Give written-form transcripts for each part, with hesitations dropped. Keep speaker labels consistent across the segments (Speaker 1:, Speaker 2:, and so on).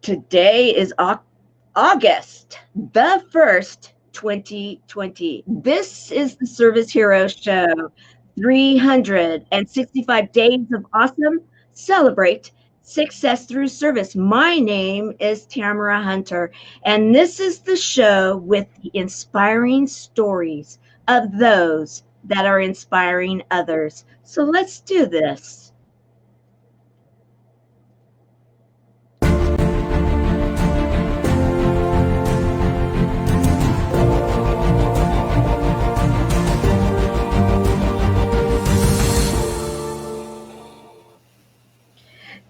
Speaker 1: Today is August the 1st, 2020. This is the Service Hero Show. 365 days of awesome. Celebrate success through service. My name is Tamara Hunter, and this is the show with the inspiring stories of those that are inspiring others. So let's do this.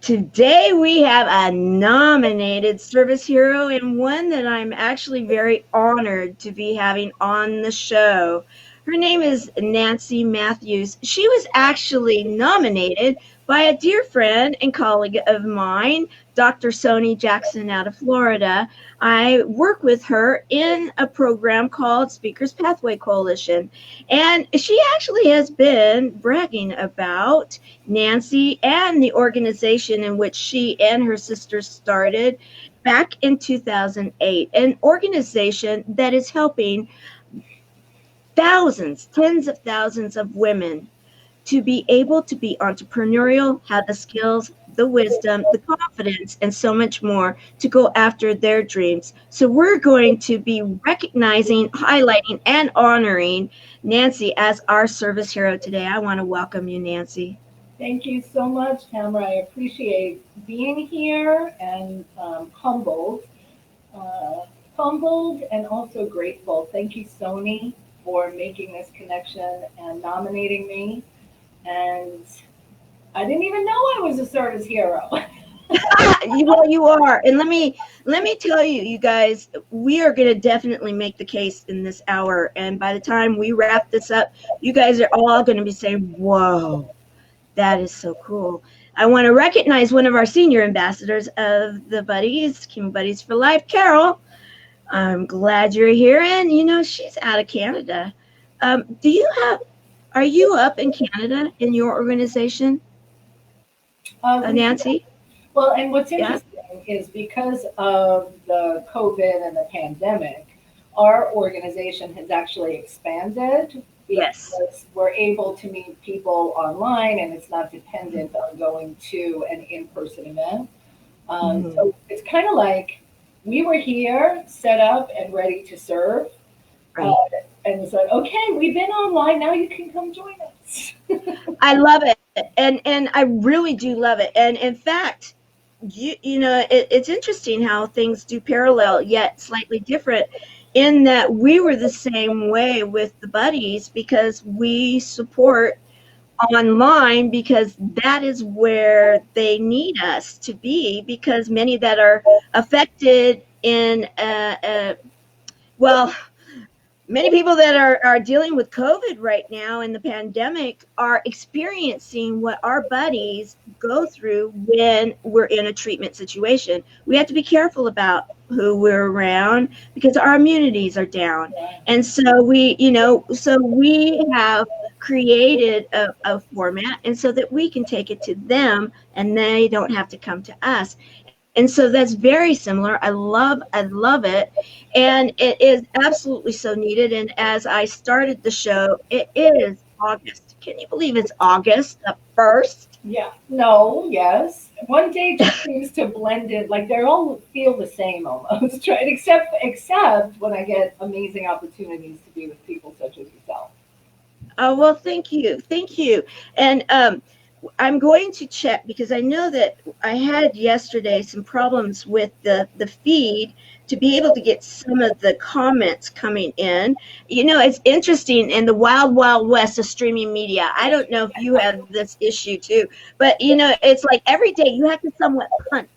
Speaker 1: Today we have a nominated service hero and one that I'm actually very honored to be having on the show. Her name is Nancy Matthews. She was actually nominated by a dear friend and colleague of mine, Dr. Sony Jackson out of Florida. I work with her in a program called Speakers Pathway Coalition. And she actually has been bragging about Nancy and the organization in which she and her sisters started back in 2008, an organization that is helping thousands, tens of thousands of women to be able to be entrepreneurial, have the skills, the wisdom, the confidence, and so much more to go after their dreams. So we're going to be recognizing, highlighting, and honoring Nancy as our service hero today. I want to welcome you, Nancy.
Speaker 2: Thank you so much, Tamara. I appreciate being here and humbled and also grateful. Thank you, Sony, for making this connection and nominating me. And I didn't even know I was a service hero.
Speaker 1: Well, you are. And let me tell you, you guys, we are going to definitely make the case in this hour. And by the time we wrap this up, you guys are all going to be saying, whoa, that is so cool. I want to recognize one of our senior ambassadors of the Buddies, Chemo Buddies for Life, Carol. I'm glad you're here. And, you know, she's out of Canada. Are you up in Canada in your organization, Nancy?
Speaker 2: Well, and what's interesting is because of the COVID and the pandemic, our organization has actually expanded.
Speaker 1: Yes.
Speaker 2: Because we're able to meet people online and it's not dependent on going to an in-person event. So it's kind of like we were here, set up and ready to serve.
Speaker 1: Right.
Speaker 2: And it's like, okay, we've been online, now you can come join us.
Speaker 1: I love it. And I really do love it. And in fact, you know, it's interesting how things do parallel yet slightly different in that we were the same way with the Buddies because we support online because that is where they need us to be because many that are affected in, many people that are dealing with COVID right now in the pandemic are experiencing what our buddies go through when we're in a treatment situation. We have to be careful about who we're around because our immunities are down. And so we have created a format and so that we can take it to them and they don't have to come to us. And so that's very similar. I love it. And it is absolutely so needed. And as I started the show, it is August. Can you believe it's August the 1st?
Speaker 2: Yeah. No, yes. One day just seems to blend in. Like they all feel the same almost, right? Except when I get amazing opportunities to be with people such as yourself.
Speaker 1: Oh, well, thank you. Thank you. And I'm going to check because I know that I had yesterday some problems with the feed to be able to get some of the comments coming in. You know, it's interesting in the wild, wild west of streaming media. I don't know if you have this issue too, but you know, it's like every day you have to somewhat punt.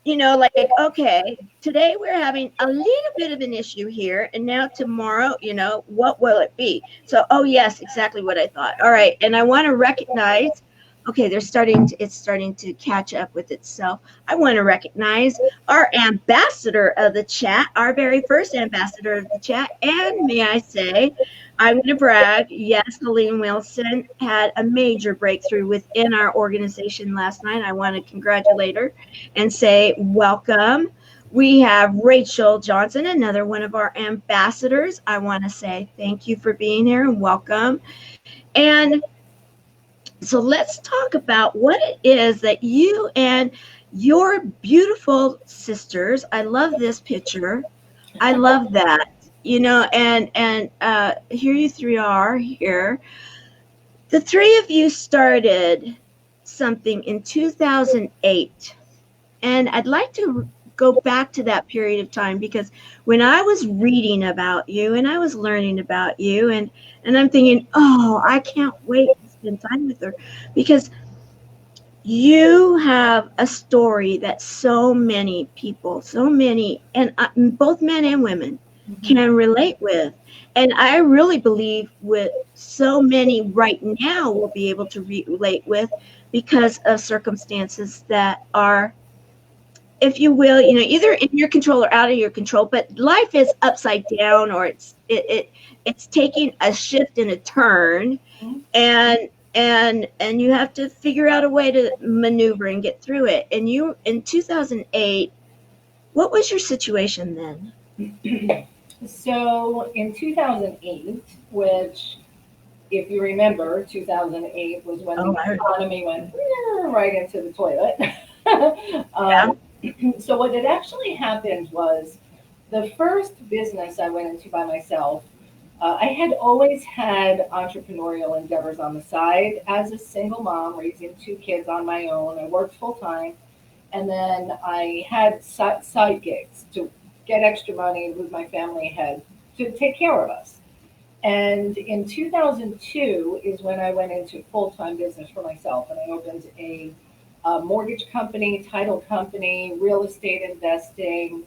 Speaker 1: You know, like, okay, today we're having a little bit of an issue here. And now tomorrow, you know, what will it be? So, oh, yes, exactly what I thought. All right. And I want to recognize, okay, it's starting to catch up with itself. I want to recognize our ambassador of the chat, our very first ambassador of the chat. And may I say, I'm going to brag. Yes, Helene Wilson had a major breakthrough within our organization last night. I want to congratulate her and say welcome. We have Rachel Johnson, another one of our ambassadors. I want to say thank you for being here and welcome. And so let's talk about what it is that you and your beautiful sisters, I love this picture. I love that. And here you three are here. The three of you started something in 2008. And I'd like to go back to that period of time, because when I was reading about you and I was learning about you, and I'm thinking, oh, I can't wait to spend time with her, because you have a story that so many people, and both men and women, can relate with. And I really believe with so many right now will be able to relate with, because of circumstances that are, if you will, either in your control or out of your control. But life is upside down, or it's taking a shift and a turn, and you have to figure out a way to maneuver and get through it. And you, in 2008, what was your situation then?
Speaker 2: So in 2008, which, if you remember, 2008 was when the economy went right into the toilet.
Speaker 1: Yeah.
Speaker 2: So what had actually happened was, the first business I went into by myself, I had always had entrepreneurial endeavors on the side. As a single mom raising two kids on my own, I worked full time, and then I had side gigs to get extra money, move my family ahead, to take care of us. And in 2002 is when I went into full time business for myself, and I opened a mortgage company, title company, real estate investing.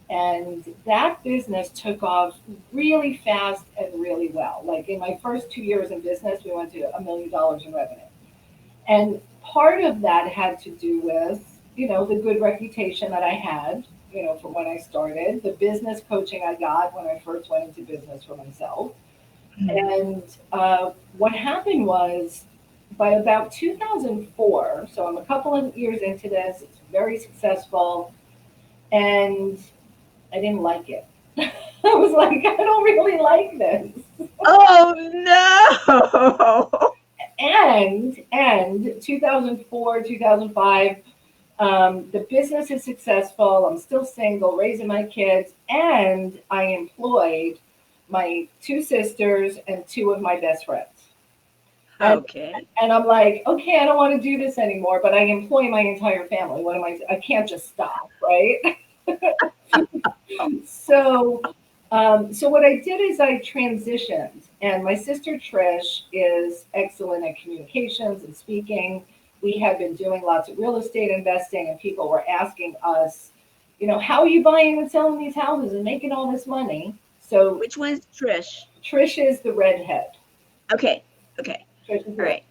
Speaker 2: And that business took off really fast and really well. Like in my first 2 years in business, we went to $1 million in revenue. And part of that had to do with, the good reputation that I had, from when I started, the business coaching I got when I first went into business for myself. And what happened was, by about 2004, so I'm a couple of years into this, it's very successful, and I didn't like it. I was like, I don't really like this.
Speaker 1: Oh no!
Speaker 2: And 2004, 2005, the business is successful. I'm still single, raising my kids, and I employed my two sisters and two of my best friends.
Speaker 1: Okay.
Speaker 2: And I'm like, okay, I don't want to do this anymore, but I employ my entire family. What am I can't just stop, right? So, so what I did is I transitioned, and my sister Trish is excellent at communications and speaking. We had been doing lots of real estate investing, and people were asking us, how are you buying and selling these houses and making all this money? So,
Speaker 1: which one's Trish?
Speaker 2: Trish is the redhead.
Speaker 1: Okay.
Speaker 2: Trish is
Speaker 1: All right.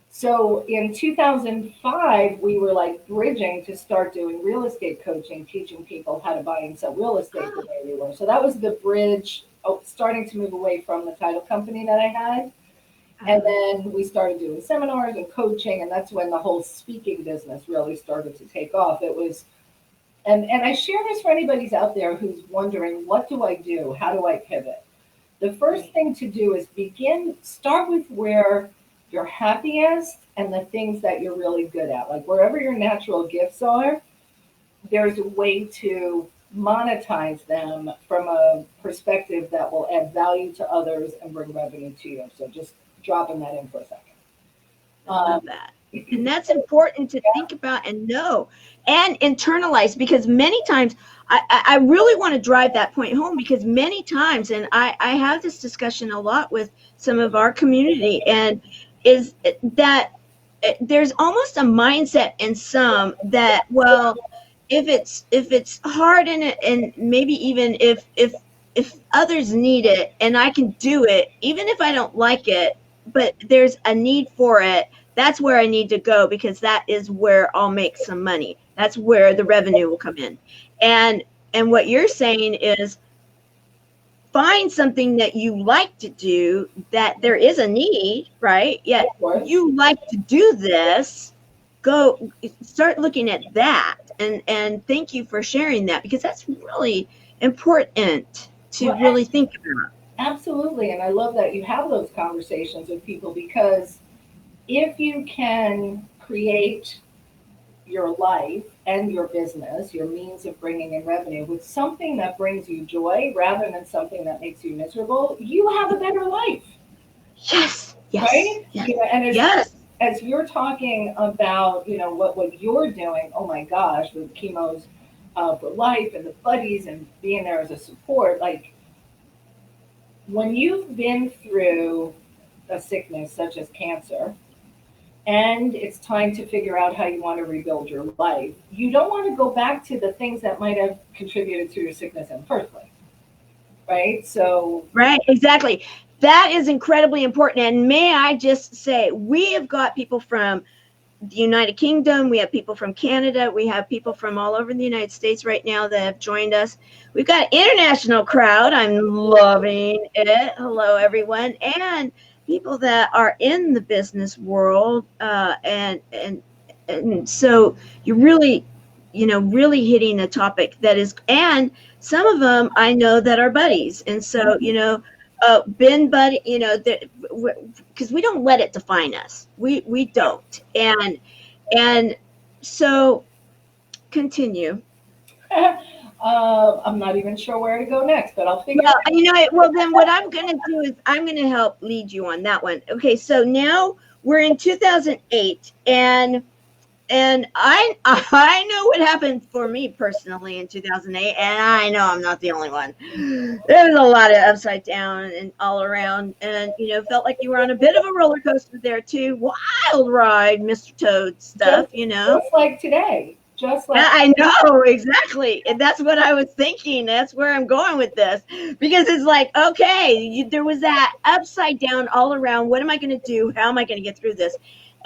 Speaker 2: So in 2005, we were like bridging to start doing real estate coaching, teaching people how to buy and sell real estate the way we were. So that was the bridge, starting to move away from the title company that I had. And then we started doing seminars and coaching, and that's when the whole speaking business really started to take off. It was, and I share this for anybody out there who's wondering, what do I do? How do I pivot? The first thing to do is start with where you're happiest and the things that you're really good at. Like wherever your natural gifts are, there's a way to monetize them from a perspective that will add value to others and bring revenue to you. So just dropping that in for a second.
Speaker 1: I love that. And that's important to think about and know and internalize, because many times I really want to drive that point home, because many times, and I have this discussion a lot with some of our community, and is that there's almost a mindset in some that, well, if it's hard and maybe even if others need it and I can do it, even if I don't like it, but there's a need for it, that's where I need to go, because that is where I'll make some money. That's where the revenue will come in. And what you're saying is, find something that you like to do, that there is a need, right? Yet you like to do this. go start looking at that. And thank you for sharing that, because that's really important to
Speaker 2: Well,
Speaker 1: really think about.
Speaker 2: absolutely. And I love that you have those conversations with people, because if you can create your life and your business, your means of bringing in revenue, with something that brings you joy rather than something that makes you miserable, you have a better life,
Speaker 1: Yes, yes,
Speaker 2: right?
Speaker 1: yes,
Speaker 2: You know, and
Speaker 1: yes.
Speaker 2: as you're talking about, what you're doing, oh my gosh, with chemos for life and the buddies and being there as a support, like when you've been through a sickness such as cancer, and it's time to figure out how you want to rebuild your life, you don't want to go back to the things that might have contributed to your sickness in the first place, right? So,
Speaker 1: Right, exactly. That is incredibly important. And may I just say, we have got people from the United Kingdom, we have people from Canada, we have people from all over the United States right now that have joined us. We've got an international crowd. I'm loving it. Hello, everyone. And people that are in the business world. And so you're really, really hitting a topic that is, and some of them I know that are buddies. And so, been buddy, because we don't let it define us. We don't. And so continue.
Speaker 2: I'm not even sure where to go next, but I'll figure
Speaker 1: Well,
Speaker 2: it
Speaker 1: well, then what I'm going to do is I'm going to help lead you on that one. Okay, so now we're in 2008, and I know what happened for me personally in 2008, and I know I'm not the only one. There was a lot of upside down and all around, and felt like you were on a bit of a roller coaster there too. Wild ride, Mr. Toad
Speaker 2: just,
Speaker 1: stuff.
Speaker 2: just like today. Just like
Speaker 1: I know, exactly. And that's what I was thinking. That's where I'm going with this. Because it's like, okay, there was that upside down all around. What am I going to do? How am I going to get through this?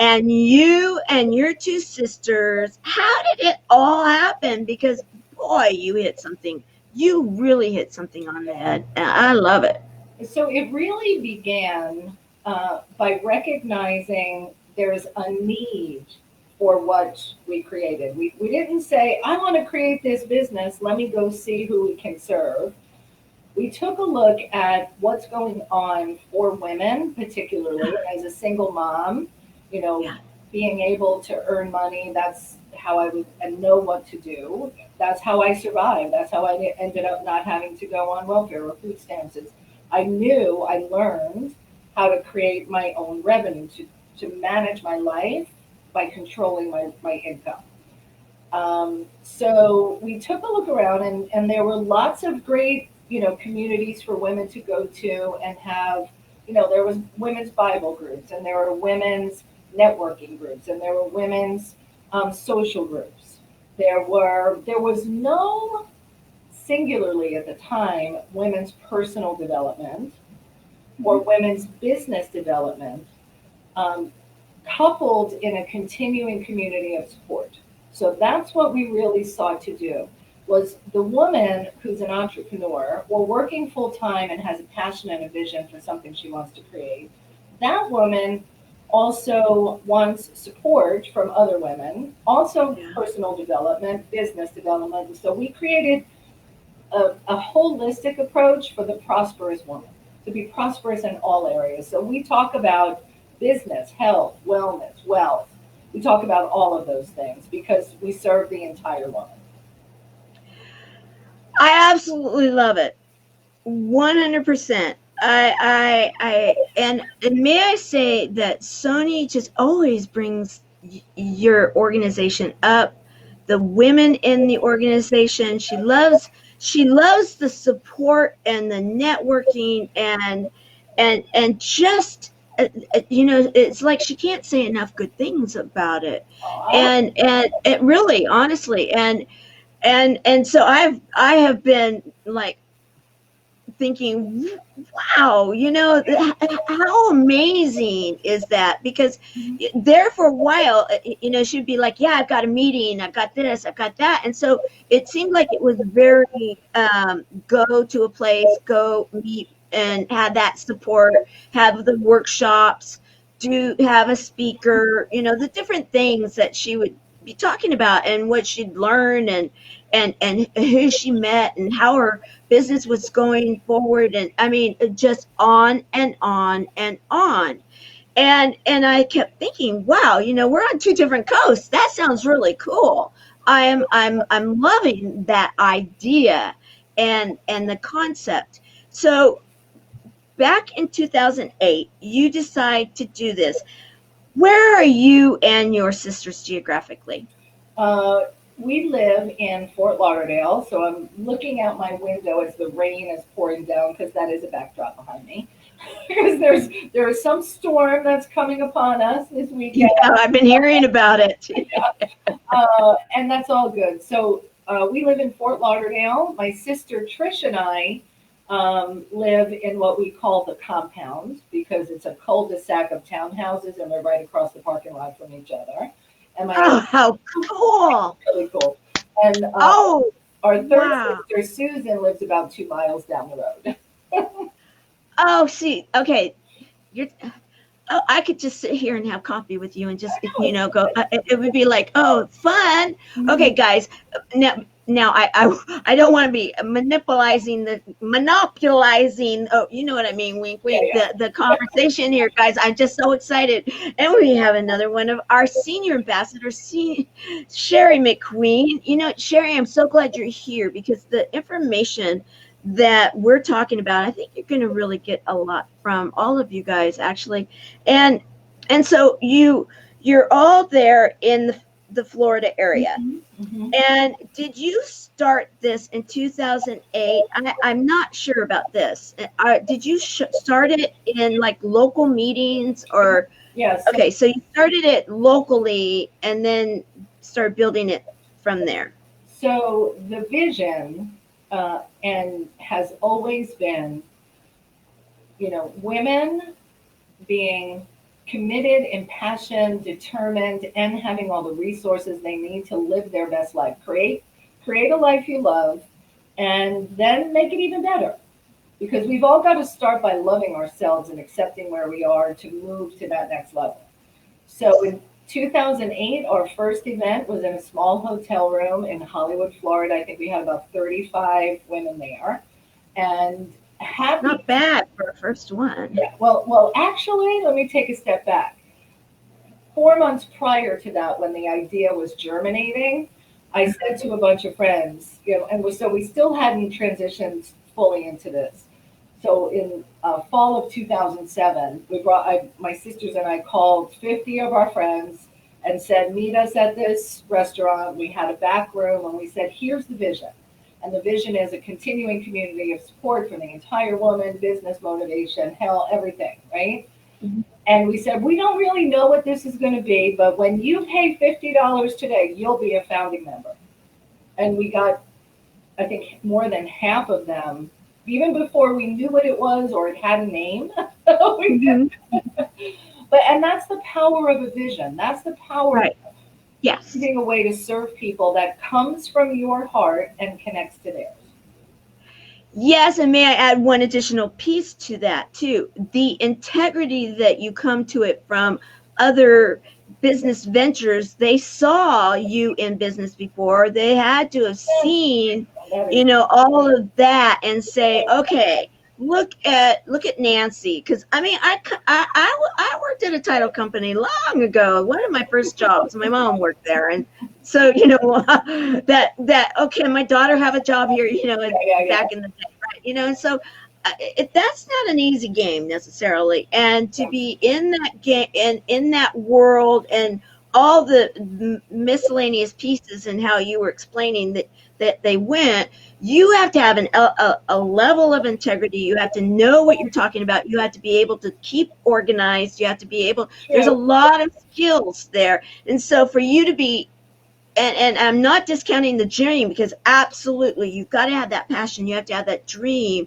Speaker 1: And you and your two sisters, how did it all happen? Because, boy, you hit something. You really hit something on the head. And I love it.
Speaker 2: So it really began by recognizing there's a need for what we created. We didn't say, I want to create this business, let me go see who we can serve. We took a look at what's going on for women, particularly as a single mom, you know,
Speaker 1: Yeah.
Speaker 2: being able to earn money. That's how I would and know what to do. That's how I survived. That's how I ended up not having to go on welfare or food stamps. I learned how to create my own revenue, to manage my life by controlling my income. So we took a look around, and there were lots of great, communities for women to go to and have, there was women's Bible groups, and there were women's networking groups, and there were women's social groups. There was no singularly at the time women's personal development or women's business development, um, coupled in a continuing community of support. So that's what we really sought to do, was the woman who's an entrepreneur or working full time and has a passion and a vision for something she wants to create. That woman also wants support from other women, also
Speaker 1: Yeah.
Speaker 2: personal development, business development. And so we created a holistic approach for the prosperous woman to be prosperous in all areas. So we talk about business, health, wellness, wealth. We talk about all of those things because we serve the entire woman.
Speaker 1: I absolutely love it. 100%. And may I say that Sony just always brings your organization up, the women in the organization. She loves the support and the networking, and just it's like she can't say enough good things about it.
Speaker 2: Oh,
Speaker 1: And it really, honestly, and so I have been like thinking, wow, how amazing is that? Because there for a while, she'd be like, yeah, I've got a meeting, I've got this, I've got that. And so it seemed like it was very go to a place, go meet and have that support, have the workshops. do have a speaker, the different things that she would be talking about and what she'd learn and who she met and how her business was going forward. And I mean, just on and on and on. And I kept thinking, wow, we're on two different coasts. That sounds really cool. I'm loving that idea and the concept. So back in 2008, you decide to do this. Where are you and your sisters geographically?
Speaker 2: We live in Fort Lauderdale, so I'm looking out my window as the rain is pouring down because that is a backdrop behind me. Because there is some storm that's coming upon us this weekend.
Speaker 1: Yeah, I've been hearing about it.
Speaker 2: And that's all good. So we live in Fort Lauderdale. My sister Trish and I live in what we call the compound because it's a cul-de-sac of townhouses and we're right across the parking lot from each other. And
Speaker 1: how cool!
Speaker 2: Really cool. And our third sister Susan lives about 2 miles down the road.
Speaker 1: Oh, see, okay, I could just sit here and have coffee with you and just, go. It would be like, oh, fun. Okay, guys. Now I don't want to be monopolizing. Oh, you know what I mean? Wink, wink.
Speaker 2: Yeah.
Speaker 1: The conversation here, guys. I'm just so excited, and we have another one of our senior ambassadors, Sherry McQueen. Sherry, I'm so glad you're here because the information that we're talking about, I think you're going to really get a lot from all of you guys, actually. And so you're all there in the Florida area.
Speaker 2: Mm-hmm.
Speaker 1: And did you start this in 2008? I'm not sure about this. Did you start it in like local meetings or?
Speaker 2: Yes.
Speaker 1: Okay, so you started it locally and then started building it from there.
Speaker 2: So the vision and has always been, women being committed, impassioned, determined, and having all the resources they need to live their best life. Create a life you love, and then make it even better. Because we've all got to start by loving ourselves and accepting where we are to move to that next level. So in 2008, our first event was in a small hotel room in Hollywood, Florida. I think we had about 35 women there. And
Speaker 1: not bad for a first one.
Speaker 2: Yeah, well, actually, let me take a step back. 4 months prior to that, when the idea was germinating, I said to a bunch of friends, so we still hadn't transitioned fully into this. So in fall of 2007, my sisters and I called 50 of our friends and said, meet us at this restaurant. We had a back room and we said, here's the vision. And the vision is a continuing community of support for the entire woman, business motivation, everything, right?
Speaker 1: Mm-hmm.
Speaker 2: And we said, we don't really know what this is going to be, but when you pay $50 today, you'll be a founding member. And we got, I think, more than half of them, even before we knew what it was or it had a name.
Speaker 1: Mm-hmm.
Speaker 2: And that's the power of a vision. That's the power
Speaker 1: right.
Speaker 2: of
Speaker 1: Yes.
Speaker 2: finding a way to serve people that comes from your heart and connects to theirs.
Speaker 1: Yes, and may I add one additional piece to that too. The integrity that you come to it from other business ventures. They saw you in business before. They had to have seen, all of that and say, okay, look at Nancy. Because I worked at a title company long ago. One of my first jobs. My mom worked there, and so that okay. My daughter have a job here. Back in the day, right? And so that's not an easy game necessarily, and to be in that game and in that world and all the miscellaneous pieces and how you were explaining that they went, you have to have a level of integrity. You have to know what you're talking about. You have to be able to keep organized. You have to be able, there's a lot of skills there. And so for you to be, and I'm not discounting the dream, because absolutely, you've got to have that passion. You have to have that dream.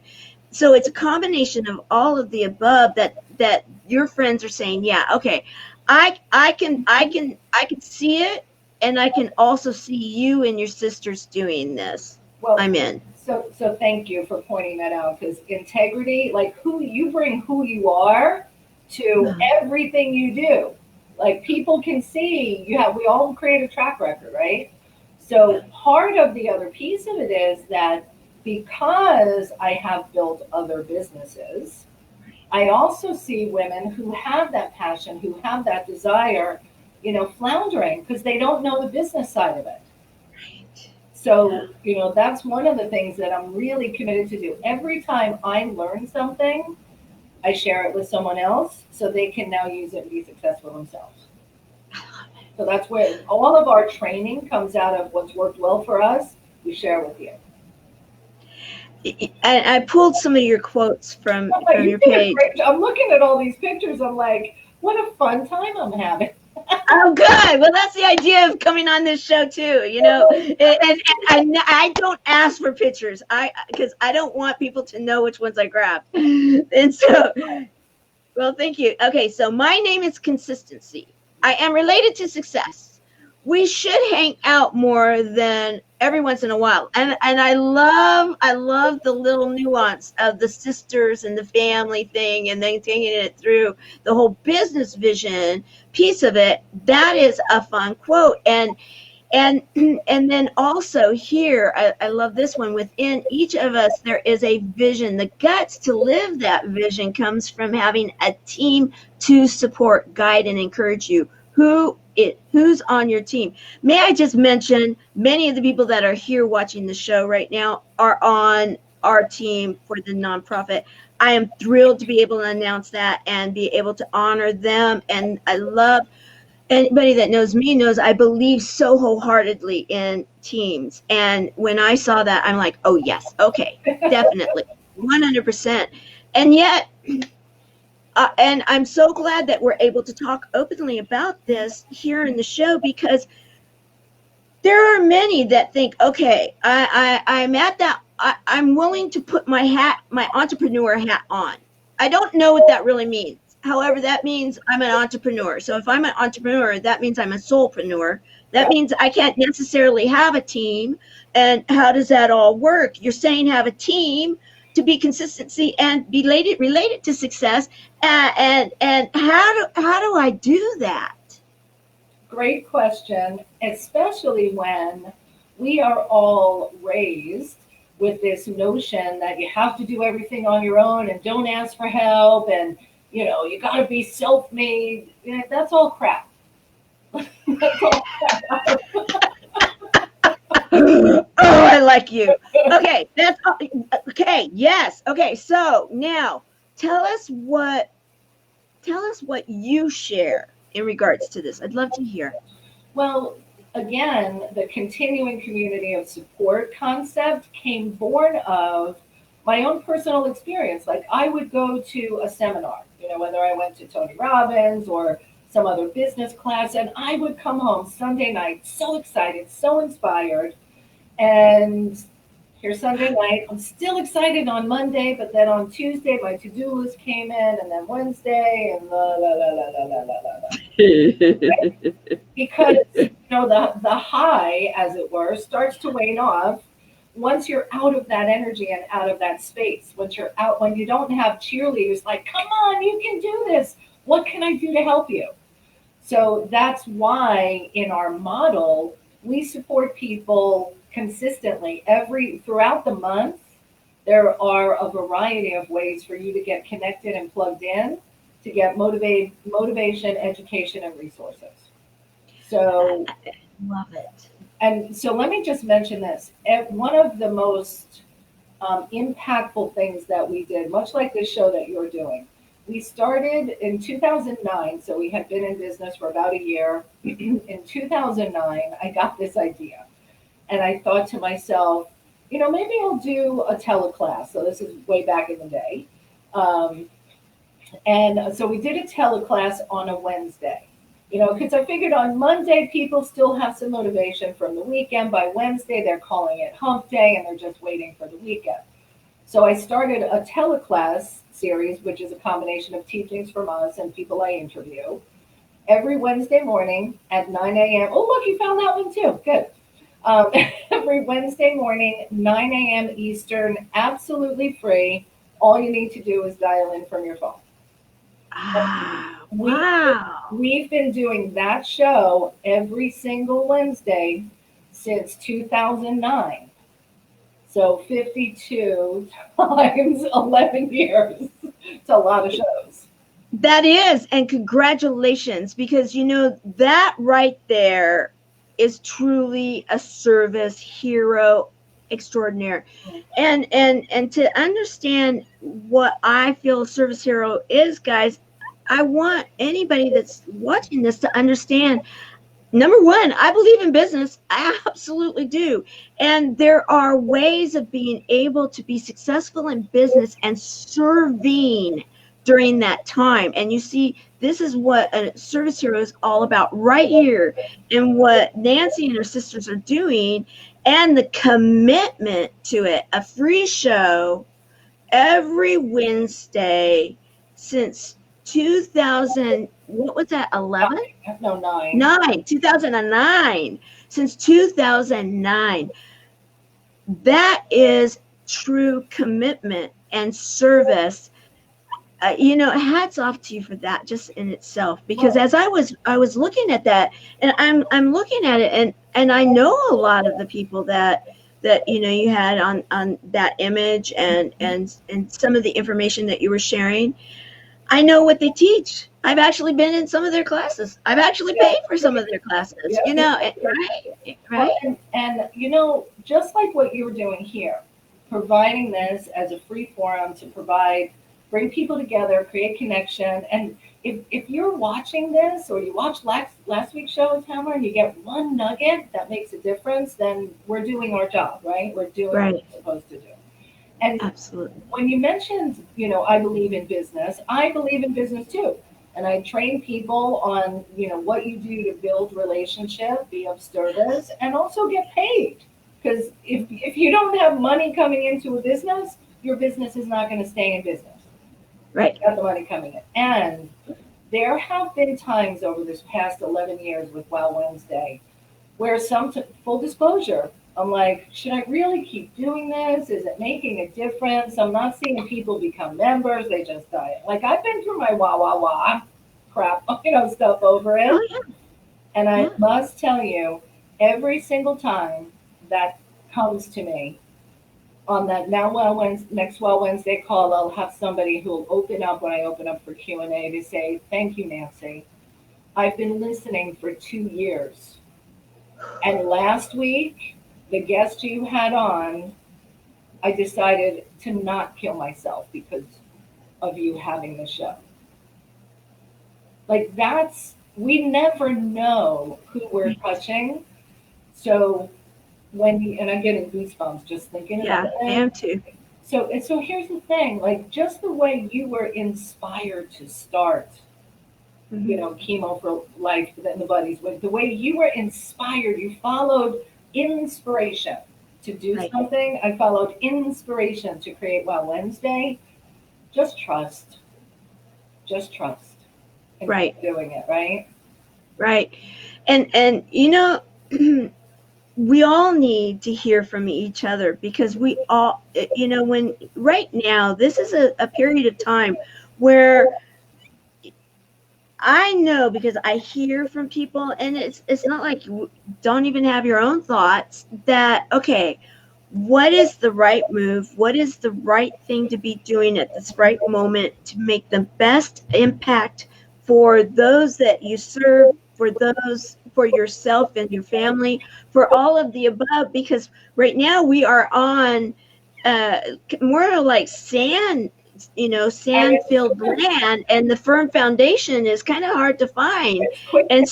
Speaker 1: So it's a combination of all of the above that your friends are saying, yeah, okay, I can see it, and I can also see you and your sisters doing this. Well, I'm in.
Speaker 2: So thank you for pointing that out, because integrity, like who you bring who you are to everything you do. Like people can see we all create a track record, right? So part of the other piece of it is that because I have built other businesses, I also see women who have that passion, who have that desire, floundering because they don't know the business side of it. So, that's one of the things that I'm really committed to do. Every time I learn something, I share it with someone else so they can now use it and be successful themselves. So that's where all of our training comes out of what's worked well for us. We share with you.
Speaker 1: I pulled some of your quotes from your page.
Speaker 2: I'm looking at all these pictures. I'm like, what a fun time I'm having.
Speaker 1: Oh, good. Well, that's the idea of coming on this show too, and I don't ask for pictures. Because I don't want people to know which ones I grabbed. And so, well, thank you. Okay, so my name is Consistency. I am related to success. We should hang out more than every once in a while. And I love the little nuance of the sisters and the family thing, and then taking it through the whole business vision piece of it. That is a fun quote. And then also here, I love this one. Within each of us, there is a vision. The guts to live that vision comes from having a team to support, guide, and encourage you. Who's on your team? May I just mention, many of the people that are here watching the show right now are on our team for the nonprofit. I am thrilled to be able to announce that and be able to honor them. And I love, anybody that knows me knows I believe so wholeheartedly in teams. And when I saw that, I'm like, oh yes, okay, definitely, 100%. And yet, and I'm so glad that we're able to talk openly about this here in the show, because there are many that think, okay, I'm at that, I'm willing to put my entrepreneur hat on. I don't know what that really means. However, that means I'm an entrepreneur. So if I'm an entrepreneur, that means I'm a soulpreneur. That means I can't necessarily have a team. And how does that all work? You're saying have a team to be consistency and be related to success. And how do I do that?
Speaker 2: Great question, especially when we are all raised with this notion that you have to do everything on your own and don't ask for help, and you got to be self-made. That's all crap. That's all crap.
Speaker 1: Oh, I like you. Okay, that's okay. Yes. Okay. So now tell us what you share in regards to this. I'd love to hear.
Speaker 2: Well, again, the continuing community of support concept came born of my own personal experience. Like I would go to a seminar, whether I went to Tony Robbins or some other business class, and I would come home Sunday night so excited, so inspired. And here's Sunday night. I'm still excited on Monday, but then on Tuesday my to-do list came in, and then Wednesday, and la la la la la la la la. Right? Because the high, as it were, starts to wane off once you're out of that energy and out of that space. Once you're out, when you don't have cheerleaders like, come on, you can do this. What can I do to help you? So that's why in our model we support people consistently throughout the month. There are a variety of ways for you to get connected and plugged in to get motivation, education, and resources. So
Speaker 1: I love it.
Speaker 2: And so let me just mention this. One of the most impactful things that we did, much like this show that you're doing, we started in 2009. So we had been in business for about a year. In 2009, I got this idea. And I thought to myself, maybe I'll do a teleclass. So this is way back in the day. And so we did a teleclass on a Wednesday, because I figured on Monday, people still have some motivation from the weekend. By Wednesday, they're calling it hump day and they're just waiting for the weekend. So I started a teleclass series, which is a combination of teachings from us and people I interview, every Wednesday morning at 9 a.m. Oh, look, you found that one too. Good. Every Wednesday morning, 9 a.m. Eastern, absolutely free. All you need to do is dial in from your phone.
Speaker 1: Ah,
Speaker 2: We
Speaker 1: wow.
Speaker 2: we've been doing that show every single Wednesday since 2009. So 52 times 11 years. It's a lot of shows.
Speaker 1: That is, and congratulations, because that right there is truly a service hero extraordinaire. And to understand what I feel a service hero is, guys, I want anybody that's watching this to understand. Number one, I believe in business. I absolutely do. And there are ways of being able to be successful in business and serving during that time. And you see, this is what a service hero is all about right here, and what Nancy and her sisters are doing, and the commitment to it. A free show every Wednesday since 2000, what was that, 11?
Speaker 2: No, 9.
Speaker 1: 2009. Since 2009. That is true commitment and service. Hats off to you for that, just in itself. Because as I was looking at that, and I'm looking at it, and I know a lot of the people that you had on that image, and some of the information that you were sharing. I know what they teach. I've actually been in some of their classes. I've actually paid for some of their classes. Right?
Speaker 2: Well, and just like what you were doing here, providing this as a free forum to bring people together, create connection. And if you're watching this, or you watched last week's show with Tamara, and you get one nugget that makes a difference, then we're doing our job, right? We're doing what we're supposed to do. And
Speaker 1: absolutely,
Speaker 2: when you mentioned, I believe in business, I believe in business too. And I train people on, what you do to build relationship, be of service, and also get paid. Because if you don't have money coming into a business, your business is not going to stay in business.
Speaker 1: Right.
Speaker 2: You have the money coming in. And there have been times over this past 11 years with Wow Wednesday where full disclosure, I'm like, should I really keep doing this? Is it making a difference? I'm not seeing people become members. They just die. Like, I've been through my wah crap, stuff over it.
Speaker 1: Oh, yeah.
Speaker 2: And I must tell you, every single time that comes to me on that next Well Wednesday call, I'll have somebody who will open up when I open up for Q&A to say, thank you, Nancy. I've been listening for 2 years. And last week, the guest you had on, I decided to not kill myself because of you having the show. Like, we never know who we're touching. So and I'm getting goosebumps just thinking about it.
Speaker 1: Yeah, I am too.
Speaker 2: So here's the thing, like, just the way you were inspired to start, Chemo for Life, then the Buddies, the way you were inspired, you followed inspiration to do something. I followed inspiration to create Wow Wednesday. Just trust. And keep doing it, right?
Speaker 1: Right. And we all need to hear from each other, because we all, when right now, this is a period of time where I know, because I hear from people, and it's not like you don't even have your own thoughts, that, okay, what is the right move? What is the right thing to be doing at this right moment to make the best impact for those that you serve, for yourself and your family, for all of the above? Because right now we are on more like sand-filled land, and the firm foundation is kind of hard to find. And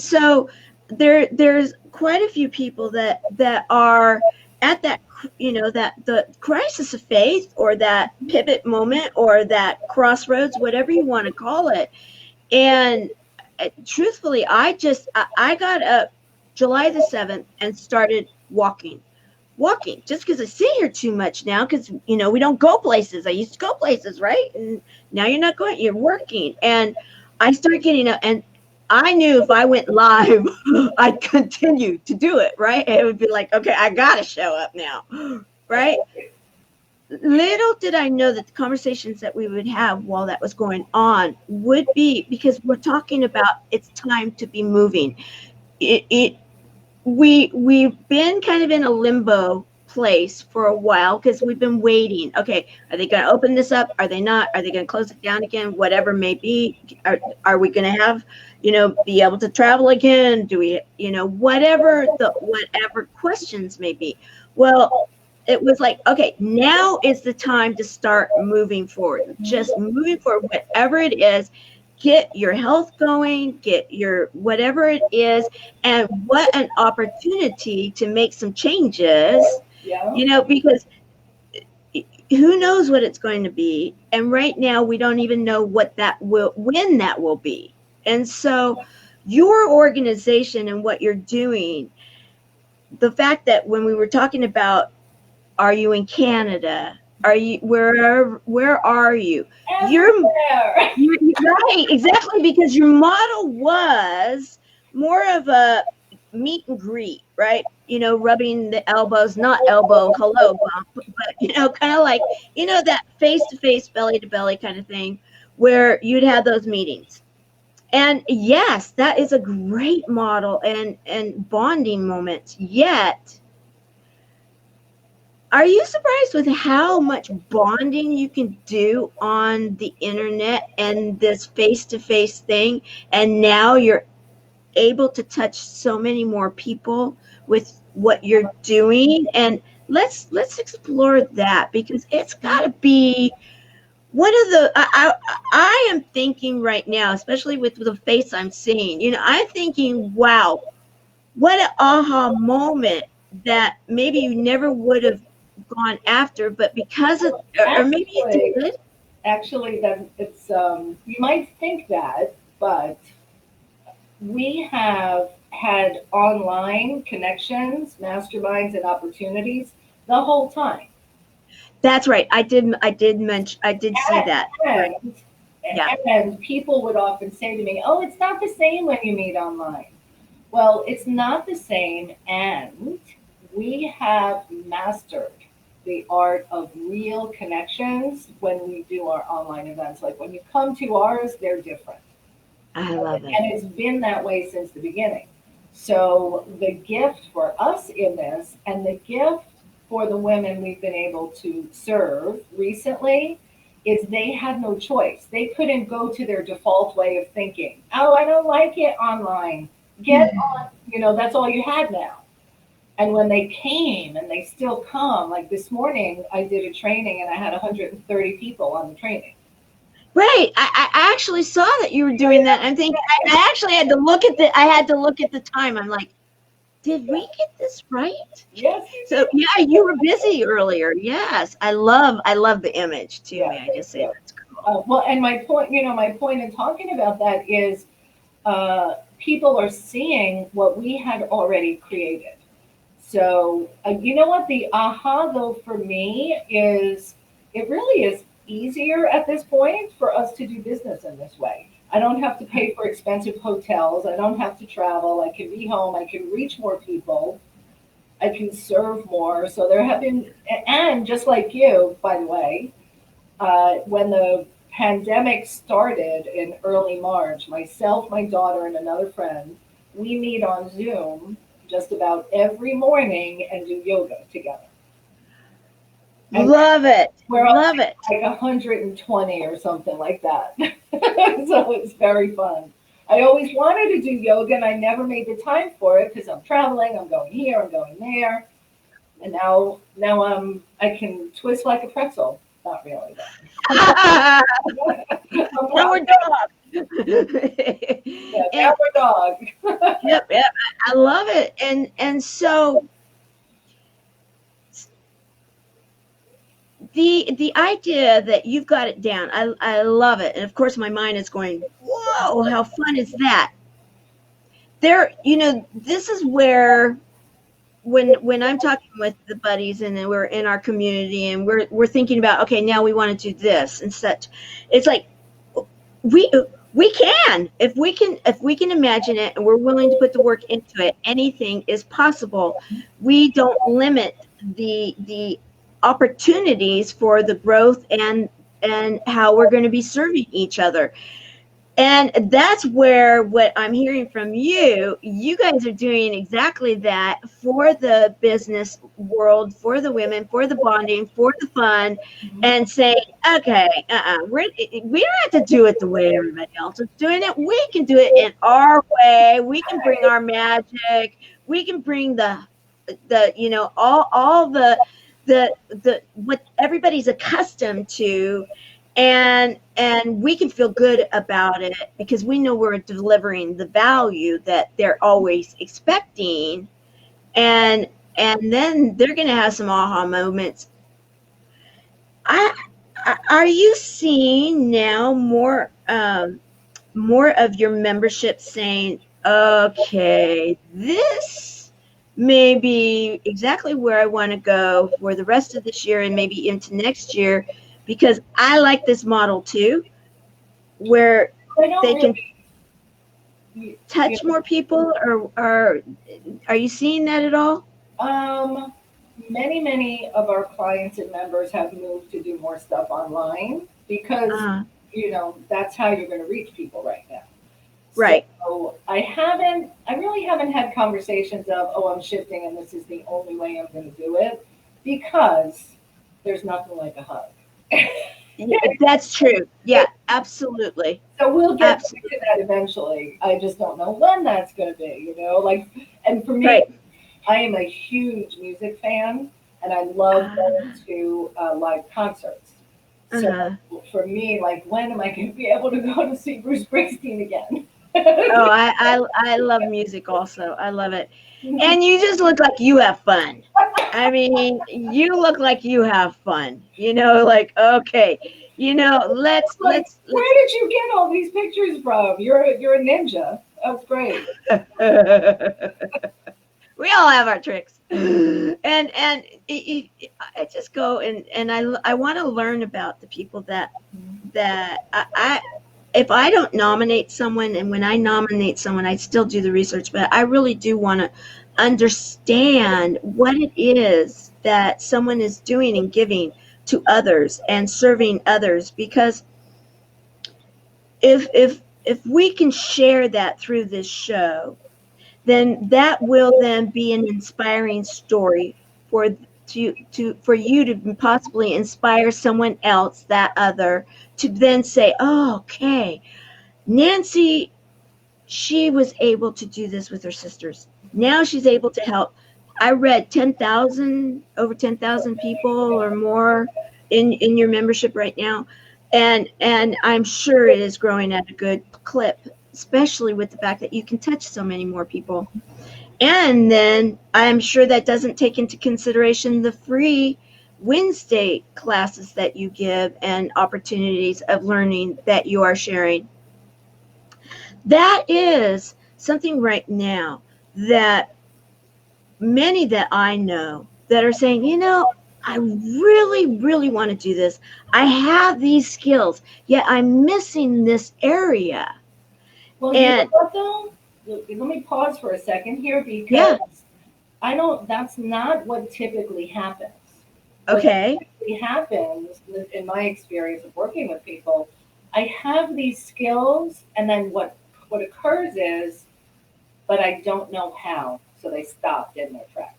Speaker 1: so there's quite a few people that are at that, that the crisis of faith, or that pivot moment, or that crossroads, whatever you want to call it. And truthfully, I got up July the 7th and started walking, just because I sit here too much now, because we don't go places. I used to go places, right? And now you're not going, you're working. And I started getting up, and I knew if I went live, I'd continue to do it, right? It would be like, okay, I gotta show up now, right? little did I know that the conversations that we would have while that was going on would be, because we're talking about it's time to be moving. It we've been kind of in a limbo place for a while because we've been waiting. Okay, are they going to open this up? Are they not? Are they going to close it down again? Whatever may be. Are we going to have, be able to travel again? Do we, whatever questions may be. Well, it was like, okay, now is the time to start moving forward. Just moving forward, whatever it is. Get your health going, get your whatever it is, and what an opportunity to make some changes, because who knows what it's going to be. And right now we don't even know when that will be. And so your organization and what you're doing, the fact that when we were talking about, are you in Canada? Are you where are you? You're right, exactly, because your model was more of a meet and greet, right? Rubbing the elbows, not elbow, hello bump, but kind of like, that face-to-face, belly-to-belly kind of thing, where you'd have those meetings. And yes, that is a great model and bonding moments. Yet, are you surprised with how much bonding you can do on the internet and this face-to-face thing? And now you're able to touch so many more people with what you're doing. And let's explore that, because it's got to be one of the, I am thinking right now, especially with the face I'm seeing, I'm thinking, wow, what an aha moment that maybe you never would have gone after, but because of, or maybe you did.
Speaker 2: Actually, that it's you might think that, but we have had online connections, masterminds, and opportunities the whole time.
Speaker 1: That's right. I did mention. I did see that.
Speaker 2: And people would often say to me, "Oh, it's not the same when you meet online." Well, it's not the same, and we have mastered the art of real connections when we do our online events. Like when you come to ours, they're different.
Speaker 1: I love it.
Speaker 2: And it's been that way since the beginning. So the gift for us in this, and the gift for the women we've been able to serve recently, is they had no choice. They couldn't go to their default way of thinking. Oh, I don't like it online. Get on, that's all you had now. And when they came, and they still come, like this morning, I did a training and I had 130 people on the training.
Speaker 1: Right. I actually saw that you were doing that. I'm thinking, I actually had to look at the time. I'm like, did we get this right?
Speaker 2: Yes.
Speaker 1: So yeah, you were busy earlier. Yes. I love the image too. Yeah, may I just say that's cool.
Speaker 2: Well, and my point in talking about that is people are seeing what we had already created. So, you know what? The aha, though, for me is it really is easier at this point for us to do business in this way. I don't have to pay for expensive hotels. I don't have to travel. I can be home. I can reach more people. I can serve more. So there have been, and just like you, by the way, when the pandemic started in early March, myself, my daughter, and another friend, we meet on Zoom just about every morning and do yoga together. And
Speaker 1: love it. Love it.
Speaker 2: Like 120 or something like that. So it's very fun. I always wanted to do yoga and I never made the time for it because I'm traveling, I'm going here, I'm going there. And now I can twist like a pretzel. Not really.
Speaker 1: Downward dog.
Speaker 2: Yeah, downward dog.
Speaker 1: Yep. I love it. And so the idea that you've got it down, I love it. And of course my mind is going, whoa, how fun is that? This is where when I'm talking with the buddies and then we're in our community and we're thinking about, okay, now we want to do this and such. It's like we can, if we can imagine it and we're willing to put the work into it, anything is possible. We don't limit the opportunities for the growth and how we're going to be serving each other. And that's where what I'm hearing from you, you guys are doing exactly that for the business world, for the women, for the bonding, for the fun, and saying, okay, we don't have to do it the way everybody else is doing it. We can do it in our way. We can bring our magic. We can bring all the what everybody's accustomed to, and we can feel good about it because we know we're delivering the value that they're always expecting, and then they're going to have some aha moments. Are you seeing now more of your membership saying, okay, this may be exactly where I want to go for the rest of this year and maybe into next year, because I like this model too, where they can touch more people? Or are you seeing that at all?
Speaker 2: Many of our clients and members have moved to do more stuff online because that's how you're going to reach people right now.
Speaker 1: Right.
Speaker 2: So I really haven't had conversations of, oh, I'm shifting and this is the only way I'm going to do it, because there's nothing like a hug.
Speaker 1: Yeah, that's true. Yeah, absolutely.
Speaker 2: So we'll get to that eventually. I just don't know when that's going to be, and for me, right. I am a huge music fan, and I love going to live concerts. So for me, when am I going to be able to go to see Bruce Springsteen again?
Speaker 1: Oh, I love music also. I love it. And you just look like you have fun. I mean, you look like you have fun. Okay, let's.
Speaker 2: Where did you get all these pictures from? You're a ninja. That's great.
Speaker 1: We all have our tricks, and I just go and I want to learn about the people that I if I don't nominate someone, and when I nominate someone, I still do the research, but I really do want to understand what it is that someone is doing and giving to others and serving others, because if we can share that through this show, then that will then be an inspiring story for you to possibly inspire someone else, that other, to then say, oh, okay, Nancy, she was able to do this with her sisters. Now she's able to help. I read over 10,000 people or more in your membership right now. And I'm sure it is growing at a good clip, especially with the fact that you can touch so many more people. And then I'm sure that doesn't take into consideration the free Wednesday classes that you give and opportunities of learning that you are sharing. That is something right now that many that I know that are saying, I really, really want to do this. I have these skills, yet I'm missing this area.
Speaker 2: Well, you know what, though? Let me pause for a second here, because that's not what typically happens.
Speaker 1: Okay.
Speaker 2: What typically happens, in my experience of working with people, I have these skills, and then what occurs is, but I don't know how, so they stop in their tracks.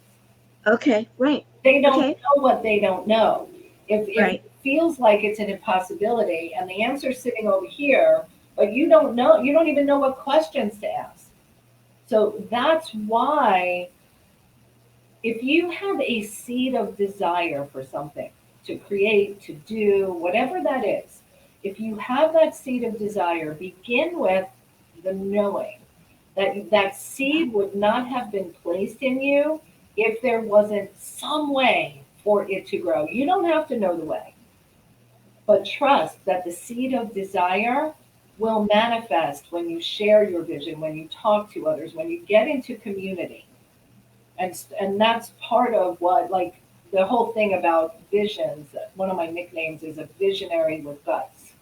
Speaker 1: Okay, right.
Speaker 2: They don't know what they don't know. If
Speaker 1: right.
Speaker 2: It feels like it's an impossibility, and the answer's sitting over here, but you don't know, you don't even know what questions to ask. So that's why, if you have a seed of desire for something, to create, to do, whatever that is, if you have that seed of desire, begin with the knowing that that seed would not have been placed in you if there wasn't some way for it to grow. You don't have to know the way, but trust that the seed of desire will manifest when you share your vision, when you talk to others, when you get into community. And that's part of what, the whole thing about visions. One of my nicknames is a visionary with guts.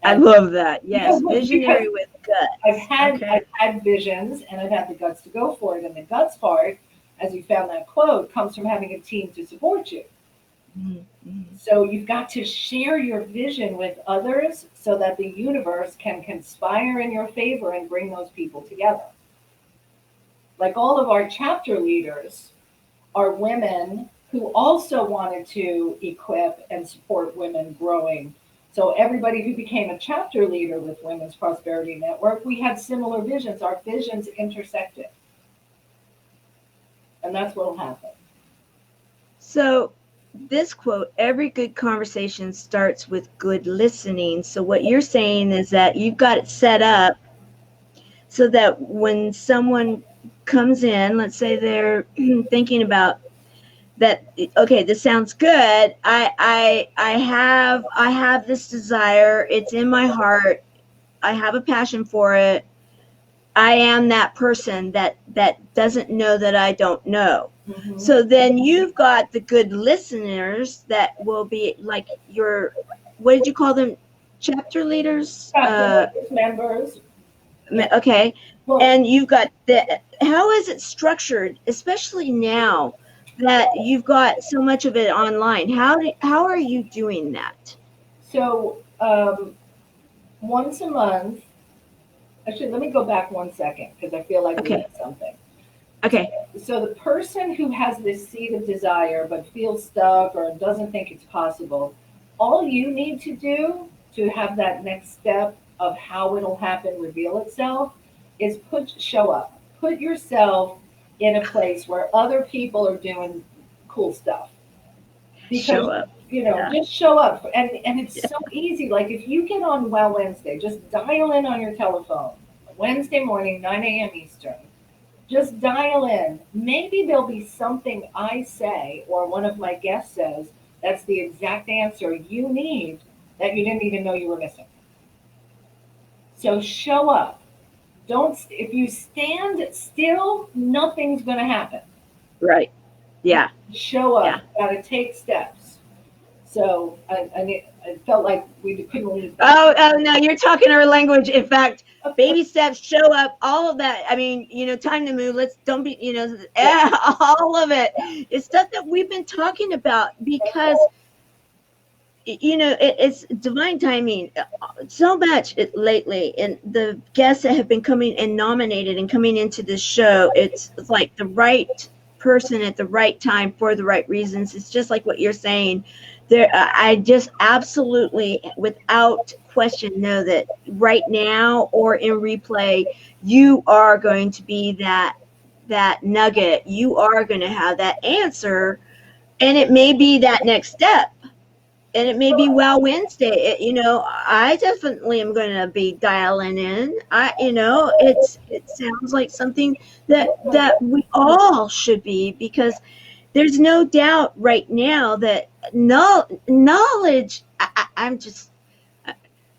Speaker 1: I love that. Yes, visionary with guts.
Speaker 2: I've had visions, and I've had the guts to go for it. And the guts part, as you found that quote, comes from having a team to support you.
Speaker 1: Mm-hmm.
Speaker 2: So you've got to share your vision with others so that the universe can conspire in your favor and bring those people together. Like all of our chapter leaders are women who also wanted to equip and support women growing. So everybody who became a chapter leader with Women's Prosperity Network, we had similar visions. Our visions intersected. And that's what will happen.
Speaker 1: So this quote, every good conversation starts with good listening. So what you're saying is that you've got it set up so that when someone comes in, let's say they're thinking about that, okay, this sounds good. I have this desire. It's in my heart. I have a passion for it. I am that person that doesn't know that I don't know.
Speaker 2: Mm-hmm.
Speaker 1: So then you've got the good listeners that will be like your, what did you call them? Chapter leaders?
Speaker 2: Chapter members.
Speaker 1: Okay. And you've got the, how is it structured, especially now that you've got so much of it online? How are you doing that?
Speaker 2: So once a month, actually, let me go back 1 second because I feel like we
Speaker 1: Okay.
Speaker 2: missed something.
Speaker 1: Okay.
Speaker 2: So the person who has this seed of desire but feels stuck or doesn't think it's possible, all you need to do to have that next step of how it'll happen reveal itself is show up. Put yourself in a place where other people are doing cool stuff. Because
Speaker 1: Show up. Yeah.
Speaker 2: just show up. And it's
Speaker 1: Yeah.
Speaker 2: so easy. Like if you get on Well Wednesday, just dial in on your telephone. Wednesday morning, 9 a.m. Eastern. Just dial in. Maybe there'll be something I say or one of my guests says that's the exact answer you need that you didn't even know you were missing. So show up. Don't, if you stand still, nothing's going to happen.
Speaker 1: Right. Yeah.
Speaker 2: Show up.
Speaker 1: Yeah.
Speaker 2: Got to take steps. So I felt like we couldn't leave.
Speaker 1: Oh no, you're talking our language. In fact, baby steps, show up, all of that. I mean, time to move. Let's don't be, all of it. It's stuff that we've been talking about because, it's divine timing so much lately. And the guests that have been coming and nominated and coming into this show, it's like the right person at the right time for the right reasons. It's just like what you're saying. I just absolutely, without question, know that right now or in replay, you are going to be that nugget. You are going to have that answer, and it may be that next step, and it may be Well Wednesday. I definitely am going to be dialing in. It sounds like something that we all should be, because there's no doubt right now that knowledge, I'm just,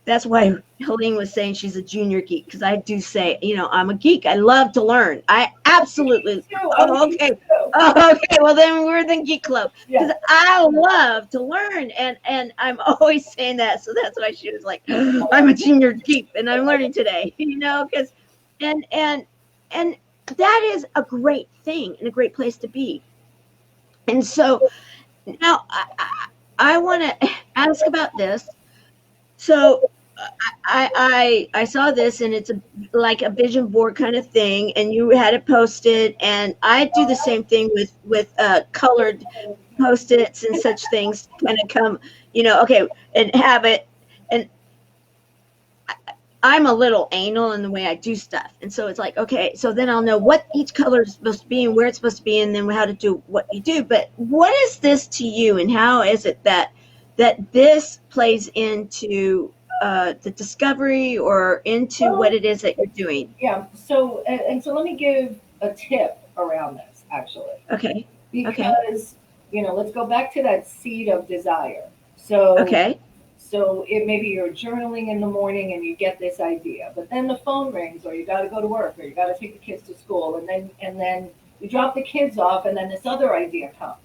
Speaker 1: that's why Helene was saying she's a junior geek, because I do say, I'm a geek. I love to learn. I absolutely. Oh, okay. Oh, okay. Well, then we're the geek club, because I love to learn, and I'm always saying that. So that's why she was like, I'm a junior geek, and I'm learning today. Because, and that is a great thing and a great place to be. And so now I want to ask about this. So I saw this, and it's like a vision board kind of thing, and you had it posted, and I do the same thing with colored Post-its and such things, kind of come, okay, and have it. And I'm a little anal in the way I do stuff. And so it's like, okay, so then I'll know what each color is supposed to be and where it's supposed to be, and then how to do what you do. But what is this to you, and how is it that this plays into the discovery or into what it is that you're doing?
Speaker 2: Yeah. So, and so let me give a tip around this, actually.
Speaker 1: Okay.
Speaker 2: Because, let's go back to that seed of desire. So,
Speaker 1: okay.
Speaker 2: So maybe you're journaling in the morning and you get this idea, but then the phone rings, or you got to go to work, or you got to take the kids to school, and then you drop the kids off, and then this other idea comes.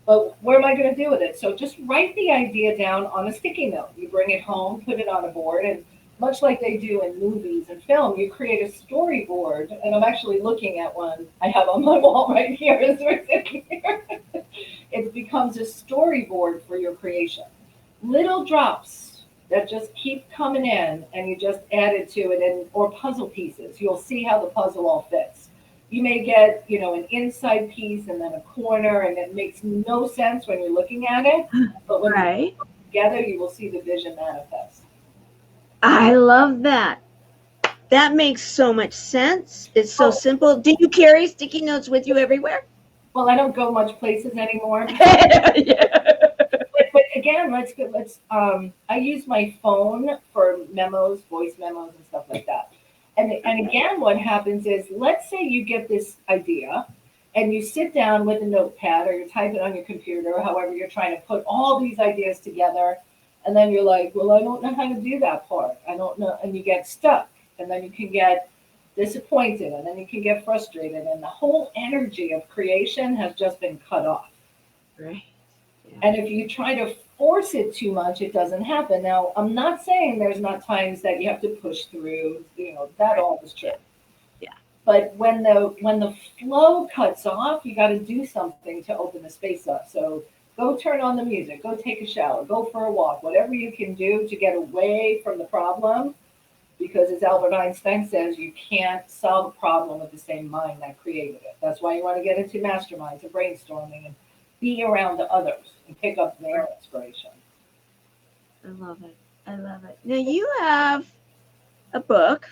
Speaker 2: But what am I going to do with it? So just write the idea down on a sticky note. You bring it home, put it on a board, and much like they do in movies and film, you create a storyboard. And I'm actually looking at one I have on my wall right here as we're sitting here. it becomes a storyboard for your creation. Little drops that just keep coming in, and you just add it to it, and or puzzle pieces. You'll see how the puzzle all fits. You may get, an inside piece and then a corner, and it makes no sense when you're looking at it. But when you
Speaker 1: Right.
Speaker 2: put it together, you will see the vision manifest.
Speaker 1: I love that. That makes so much sense. It's so
Speaker 2: Oh,
Speaker 1: simple. Do you carry sticky notes with you everywhere?
Speaker 2: well, I don't go much places anymore.
Speaker 1: Yeah.
Speaker 2: But again, I use my phone for memos, voice memos, and stuff like that. And again, what happens is, let's say you get this idea, and you sit down with a notepad, or you type it on your computer, or however you're trying to put all these ideas together, and then you're like, well, I don't know how to do that part. I don't know, and you get stuck, and then you can get disappointed, and then you can get frustrated, and the whole energy of creation has just been cut off.
Speaker 1: Right. Yeah.
Speaker 2: And if you try to force it too much, it doesn't happen. Now, I'm not saying there's not times that you have to push through, that all is true.
Speaker 1: Yeah.
Speaker 2: But when the flow cuts off, you got to do something to open the space up. So go turn on the music, go take a shower, go for a walk, whatever you can do to get away from the problem. Because as Albert Einstein says, you can't solve a problem with the same mind that created it. That's why you want to get into masterminds and brainstorming and be around the others and pick up their inspiration.
Speaker 1: I love it. I love it. Now you have a book.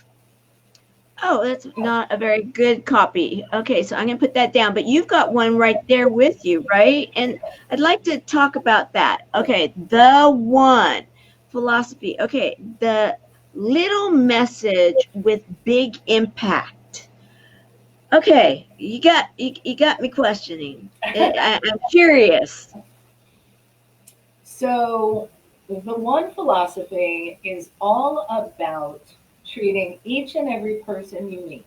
Speaker 1: Oh, that's not a very good copy. Okay, so I'm going to put that down. But you've got one right there with you, right? And I'd like to talk about that. Okay, the one philosophy. Okay, the little message with big impact. Okay, you got me questioning. I'm curious.
Speaker 2: So the one philosophy is all about treating each and every person you meet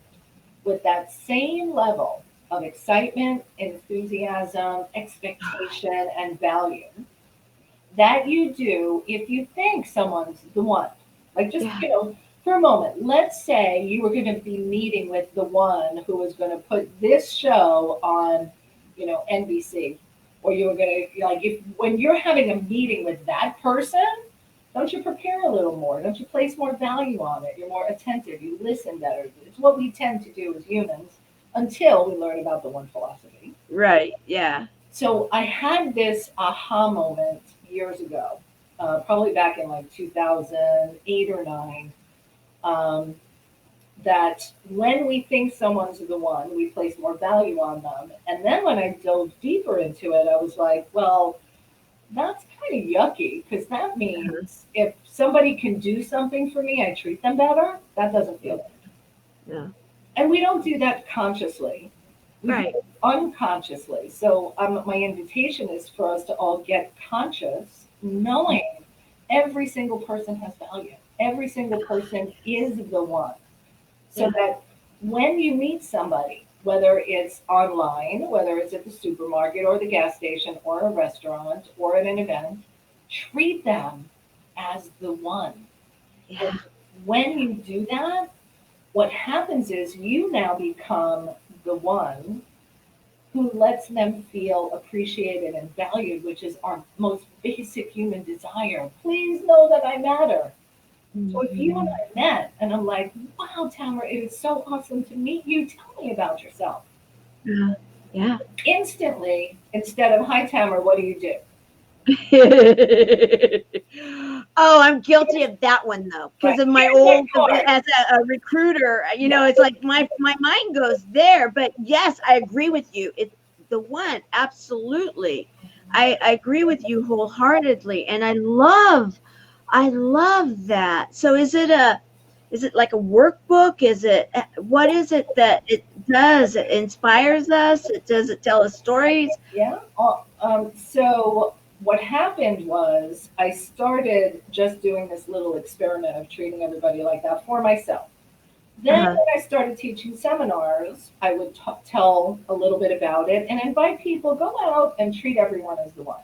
Speaker 2: with that same level of excitement, enthusiasm, expectation, and value that you do if you think someone's the one. Like, just,
Speaker 1: Yeah.
Speaker 2: for a moment, let's say you were going to be meeting with the one who was going to put this show on, NBC, or you were going to, like, if when you're having a meeting with that person, don't you prepare a little more? Don't you place more value on it? You're more attentive. You listen better. It's what we tend to do as humans until we learn about the one philosophy.
Speaker 1: Right. Yeah.
Speaker 2: So I had this aha moment years ago, probably back in like 2008 or 9, that when we think someone's the one, we place more value on them. And then when I dove deeper into it, I was like, well, that's kind of yucky, because that means if somebody can do something for me, I treat them better. That doesn't feel good.
Speaker 1: Yeah.
Speaker 2: And we don't do that consciously. We do
Speaker 1: Right.
Speaker 2: it unconsciously. So my invitation is for us to all get conscious, knowing every single person has value. Every single person is the one. So
Speaker 1: Yeah.
Speaker 2: that when you meet somebody, whether it's online, whether it's at the supermarket or the gas station or a restaurant or at an event, treat them as the one.
Speaker 1: Yeah.
Speaker 2: And when you do that, what happens is you now become the one who lets them feel appreciated and valued, which is our most basic human desire. Please know that I matter. So if you and I met and I'm like, wow, Tamara, it is so awesome to meet you. Tell me about yourself.
Speaker 1: Yeah. Yeah.
Speaker 2: Instantly, instead of, hi, Tamara, what do you do?
Speaker 1: Oh, I'm guilty of that one though, because
Speaker 2: Right.
Speaker 1: of my
Speaker 2: Here's my
Speaker 1: old
Speaker 2: card.
Speaker 1: as a recruiter. It's like my mind goes there. But yes, I agree with you. It's the one. Absolutely, I agree with you wholeheartedly, and I love that. So is it like a workbook? What is it that it does? It inspires us. Does it tell us stories?
Speaker 2: Yeah. So what happened was I started just doing this little experiment of treating everybody like that for myself. Then
Speaker 1: Uh-huh.
Speaker 2: when I started teaching seminars, I would tell a little bit about it and invite people, go out and treat everyone as the one.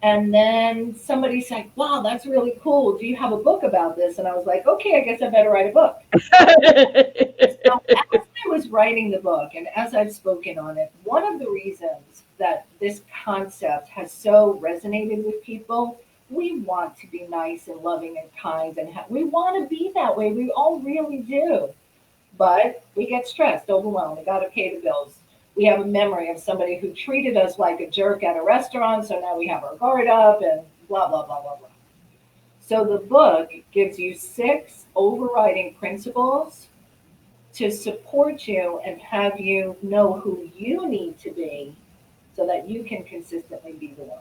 Speaker 2: And then somebody said, wow, that's really cool. Do you have a book about this? And I was like, okay, I guess I better write a book. So as I was writing the book, and as I've spoken on it, one of the reasons that this concept has so resonated with people, we want to be nice and loving and kind, and we want to be that way. We all really do. But we get stressed, overwhelmed. We got to pay the bills. We have a memory of somebody who treated us like a jerk at a restaurant, so now we have our guard up and blah, blah, blah, blah, blah. So the book gives you 6 overriding principles to support you and have you know who you need to be so that you can consistently be the one.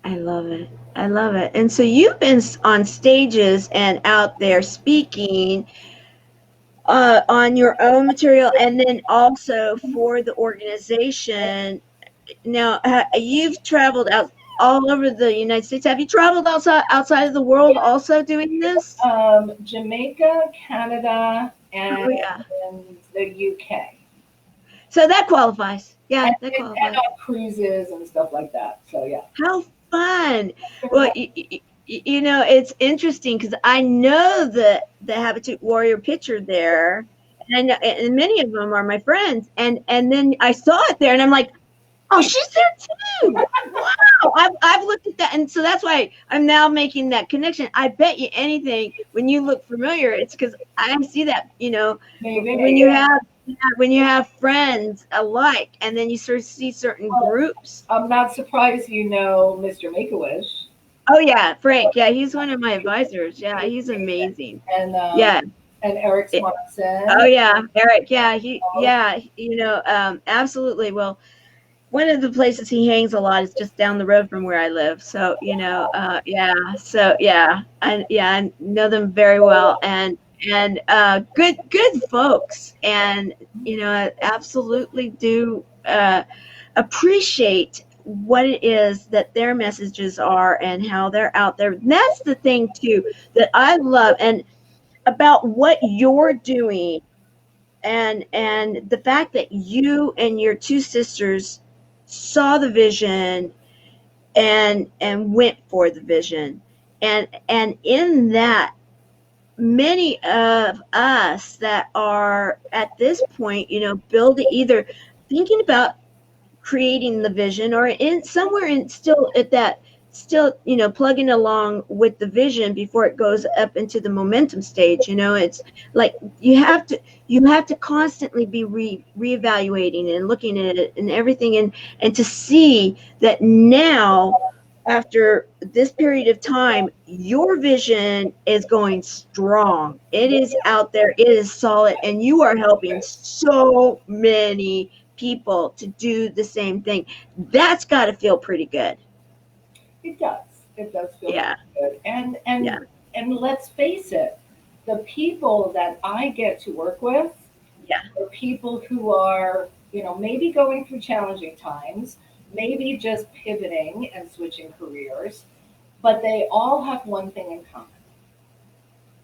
Speaker 1: I love it. I love it. And so you've been on stages and out there speaking on your own material, and then also for the organization. Now, you've traveled out all over the United States. Have you traveled outside of the world also doing this?
Speaker 2: Jamaica, Canada, and
Speaker 1: Oh, yeah.
Speaker 2: the UK.
Speaker 1: So that qualifies. Yeah, that
Speaker 2: And
Speaker 1: qualifies.
Speaker 2: on cruises and stuff like that. So yeah.
Speaker 1: How fun. Well, it's interesting because I know the Habitat Warrior picture there, and I know, and many of them are my friends. And then I saw it there, and I'm like, oh, she's there too. Wow. I've looked at that. And so that's why I'm now making that connection. I bet you anything, when you look familiar, it's because I see that,
Speaker 2: Maybe,
Speaker 1: when you have friends alike, and then you sort of see certain groups.
Speaker 2: I'm not surprised you know Mr. Make-A-Wish.
Speaker 1: Oh yeah, Frank. Yeah, he's one of my advisors. Yeah, he's amazing.
Speaker 2: And
Speaker 1: Yeah.
Speaker 2: and Eric Swanson.
Speaker 1: Oh yeah, Eric. Yeah, absolutely. Well, one of the places he hangs a lot is just down the road from where I live. So, I know them very well, and good folks, and I absolutely do appreciate what it is that their messages are and how they're out there. And that's the thing too that I love, and about what you're doing, and the fact that you and your 2 sisters saw the vision and went for the vision, and in that, many of us that are at this point, building, either thinking about creating the vision, or in somewhere in still at that, still plugging along with the vision before it goes up into the momentum stage. It's like you have to constantly be reevaluating and looking at it and everything, and to see that now, after this period of time, your vision is going strong. It is out there, it is solid, and you are helping so many people to do the same thing. That's got to feel pretty good.
Speaker 2: It does. It does feel
Speaker 1: Yeah.
Speaker 2: good. And
Speaker 1: Yeah.
Speaker 2: and let's face it, the people that I get to work with
Speaker 1: Yeah.
Speaker 2: are people who are, maybe going through challenging times, maybe just pivoting and switching careers, but they all have one thing in common.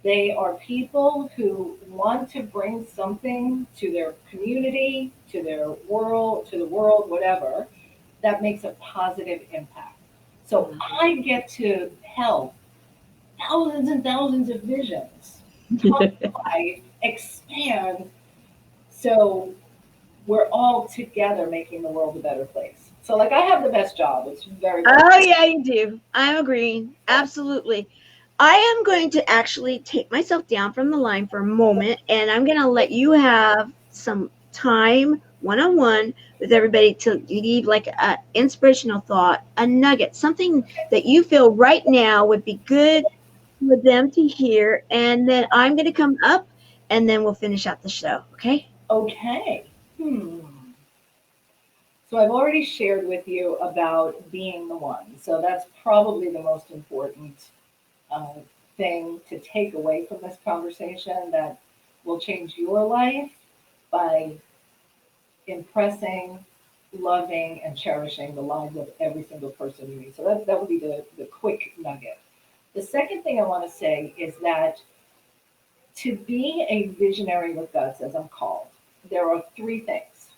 Speaker 2: They are people who want to bring something to their community, to their world, to the world, whatever, that makes a positive impact. So I get to help thousands and thousands of visions come to life, expand, so we're all together making the world a better place. So, like, I have the best job. It's very, very
Speaker 1: Oh yeah, you do. I'm agreeing. Absolutely. I am going to actually take myself down from the line for a moment, and I'm going to let you have some time one-on-one with everybody to leave like an inspirational thought, a nugget, something that you feel right now would be good for them to hear, and then I'm going to come up, and then we'll finish out the show. Okay?
Speaker 2: okay. So, I've already shared with you about being the one. So, that's probably the most important uh, thing to take away from this conversation that will change your life by impressing, loving, and cherishing the lives of every single person you meet. So that would be the quick nugget. The second thing I want to say is that to be a visionary with guts, as I'm called, there are 3 things.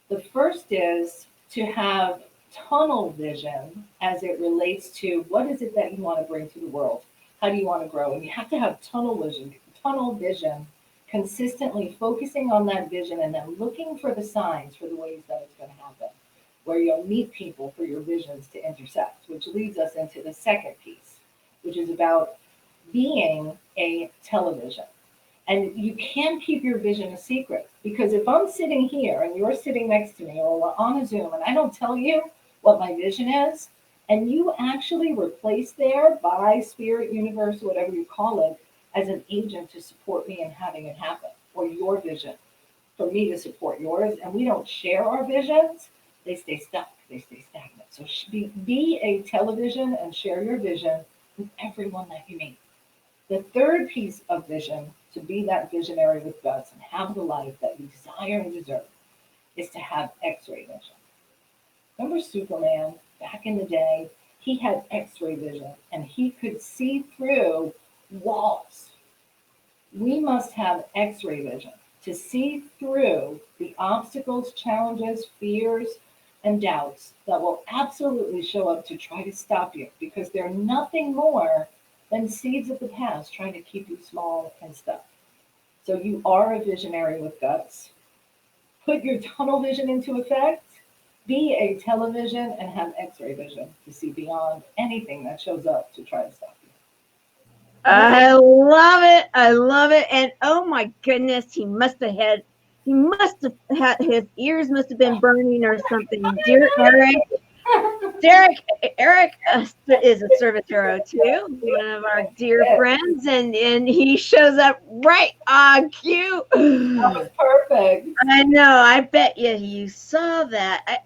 Speaker 2: The first is to have tunnel vision as it relates to what is it that you want to bring to the world? How do you want to grow? And you have to have tunnel vision consistently focusing on that vision and then looking for the signs for the ways that it's going to happen, where you'll meet people for your visions to intersect, which leads us into the second piece, which is about being a television. And you can keep your vision a secret, because if I'm sitting here and you're sitting next to me or we're on a Zoom and I don't tell you what my vision is, and you actually were placed there by spirit, universe, whatever you call it, as an agent to support me in having it happen, or your vision for me to support yours, and we don't share our visions, they stay stuck, they stay stagnant. So be a television and share your vision with everyone that you meet. The third piece of vision, to be that visionary with guts and have the life that you desire and deserve, is to have X-ray vision. Remember Superman back in the day? He had X-ray vision and he could see through walls. We must have X-ray vision to see through the obstacles, challenges, fears, and doubts that will absolutely show up to try to stop you, because they're nothing more than seeds of the past trying to keep you small and stuck. So you are a visionary with guts. Put your tunnel vision into effect. Be a television and have X-ray vision to see beyond anything that shows up to try to stop you.
Speaker 1: I love it. I love it. And oh my goodness, he must have had his ears must have been burning or something. Dear Eric is a service hero too, one of our dear friends, and he shows up right on cue.
Speaker 2: That was perfect.
Speaker 1: I know. I bet you saw that.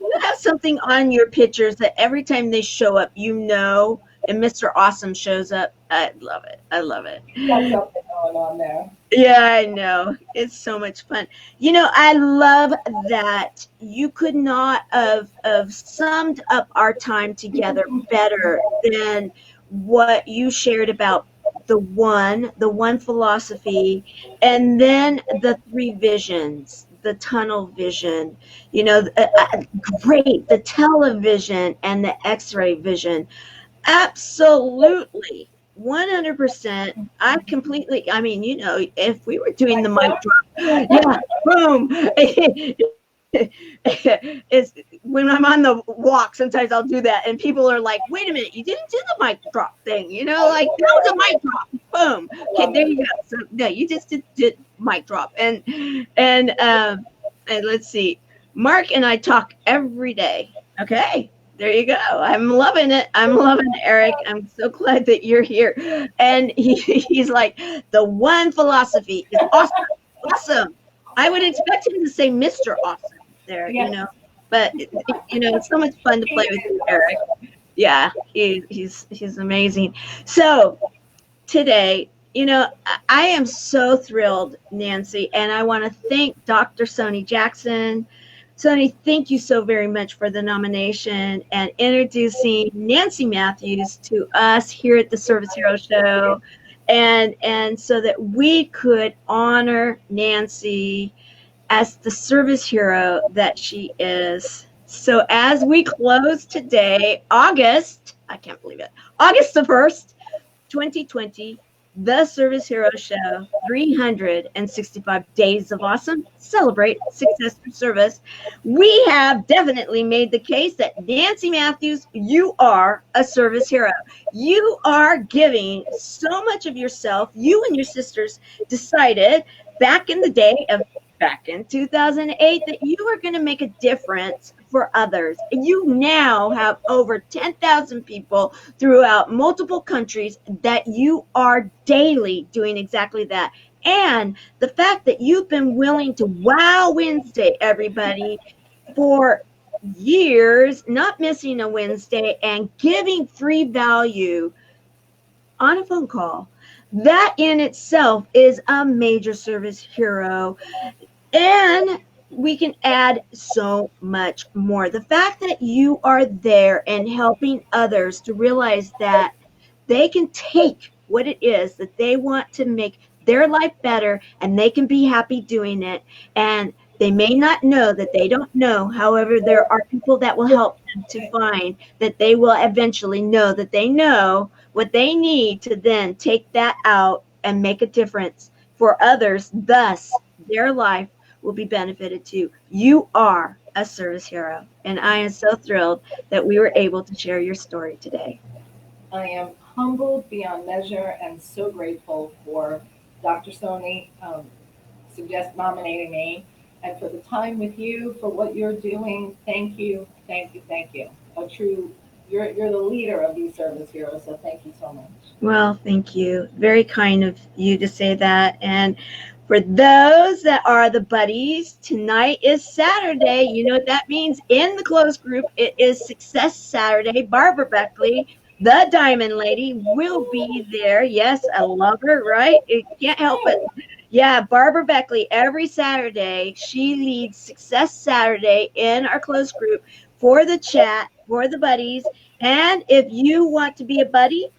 Speaker 1: You have something on your pictures that every time they show up, and Mr. Awesome shows up. I love it. I love it.
Speaker 2: Got something going on there.
Speaker 1: Yeah, I know. It's so much fun. I love that you could not have summed up our time together better than what you shared about the one philosophy, and then the three visions, the tunnel vision, great, the television and the X-ray vision. Absolutely. 100%. If we were doing the mic drop, yeah, boom. It's when I'm on the walk, sometimes I'll do that, and people are like, wait a minute, you didn't do the mic drop thing, like that was a mic drop. Boom. Okay, there you go. So no, you just did mic drop. And let's see. Mark and I talk every day. Okay. There you go. I'm loving it. I'm loving it, Eric. I'm so glad that you're here. And he's like, the one philosophy is awesome. Awesome. I would expect him to say Mr. Awesome there, But it's so much fun to play with you, Eric. Yeah, he's amazing. So today, I am so thrilled, Nancy, and I want to thank Dr. Sony Jackson. Sony, thank you so very much for the nomination and introducing Nancy Matthews to us here at the Service Hero Show, and so that we could honor Nancy as the service hero that she is. So as we close today, August the 1st, 2020, the Service Hero Show, 365 Days of Awesome, celebrate success through service. We have definitely made the case that Nancy Matthews, you are a service hero. You are giving so much of yourself. You and your sisters decided back in 2008 that you were going to make a difference for others. And you now have over 10,000 people throughout multiple countries that you are daily doing exactly that. And the fact that you've been willing to wow Wednesday, everybody, for years, not missing a Wednesday and giving free value on a phone call, that in itself is a major service hero. And we can add so much more. The fact that you are there and helping others to realize that they can take what it is that they want to make their life better, and they can be happy doing it. And they may not know that they don't know. However, there are people that will help them to find that they will eventually know that they know what they need to then take that out and make a difference for others, thus their life will be benefited too. You are a service hero, and I am so thrilled that we were able to share your story today.
Speaker 2: I am humbled beyond measure and so grateful for Dr. Sony suggest nominating me and for the time with you, for what you're doing. Thank you, thank you, thank you. A true, you're the leader of these service heroes, so thank you so much.
Speaker 1: Well, thank you. Very kind of you to say that. And for those that are the buddies, tonight is Saturday. You know what that means in the closed group. It is Success Saturday. Barbara Beckley, the Diamond Lady, will be there. Yes, I love her, right? It can't help but. Yeah, Barbara Beckley, every Saturday, she leads Success Saturday in our closed group for the chat, for the buddies. And if you want to be a buddy,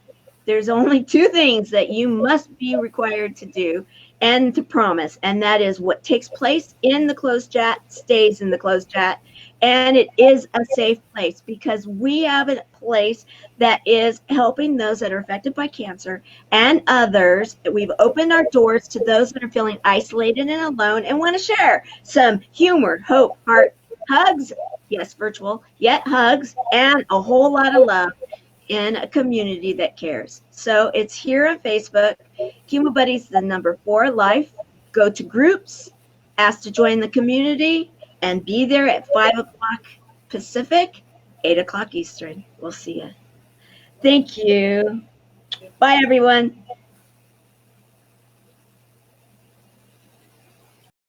Speaker 1: there's only two things that you must be required to do and to promise, and that is what takes place in the closed chat stays in the closed chat, and it is a safe place because we have a place that is helping those that are affected by cancer and others. We've opened our doors to those that are feeling isolated and alone and want to share some humor, hope, heart, hugs, yes, virtual, yet hugs, and a whole lot of love in a community that cares. So it's here on Facebook. Chemo Buddies, the number 4 life. Go to groups, ask to join the community, and be there at 5 o'clock Pacific, 8 o'clock Eastern. We'll see you. Thank you. Bye, everyone.